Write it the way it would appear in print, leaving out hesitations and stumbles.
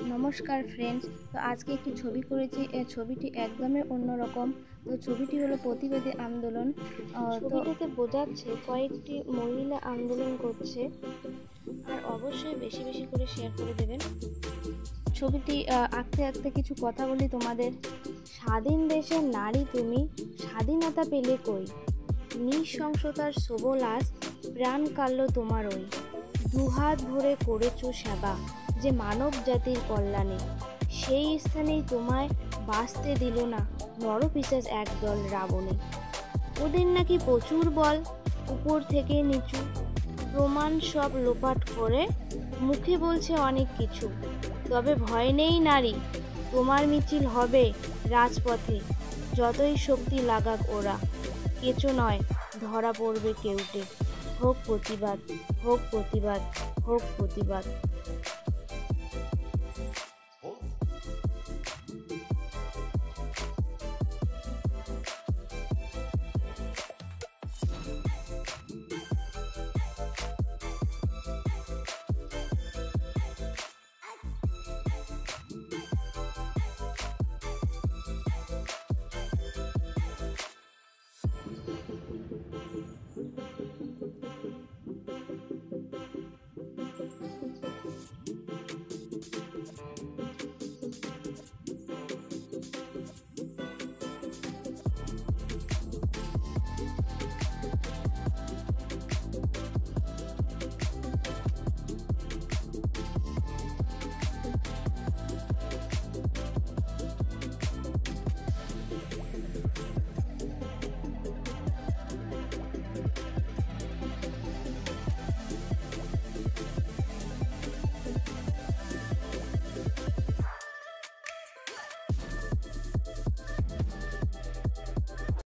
নমস্কার ফ্রেন্ডস। তো আজকে একটি ছবি করেছি। এই ছবিটি একদমই অন্যরকম। তো ছবিটি হলো প্রতিবাদী আন্দোলন। ছবিটাতে বোঝাচ্ছে কয়েকটি মহিলা আন্দোলন করছে। আর অবশ্যই বেশি বেশি করে শেয়ার করে দেবেন। ছবিটি আঁকতে আঁকতে কিছু কথা বলি তোমাদের। স্বাধীন দেশের নারী তুমি, স্বাধীনতা পেলে কই? নৃশংসতার সবলাস প্রাণ কাড়ল তোমার ওই। দুহাত ভরে করেছ সেবা যে মানব জাতির কল্যাণে। সেই স্থানেই তোমায় বাঁচতে দিল না নরপিশাচ একদল রাবণে। ওদের নাকি প্রচুর বল, উপর থেকে নিচু, প্রমাণ সব লোপাট করে মুখে বলছে অনেক কিছু। তবে ভয় নেই নারী, তোমার মিছিল হবে রাজপথে। যতই শক্তি লাগাক ওরা, কেঁচো নয় ধরা পড়বে কেউটে। হোক প্রতিবাদ, হোক প্রতিবাদ, হোক প্রতিবাদ।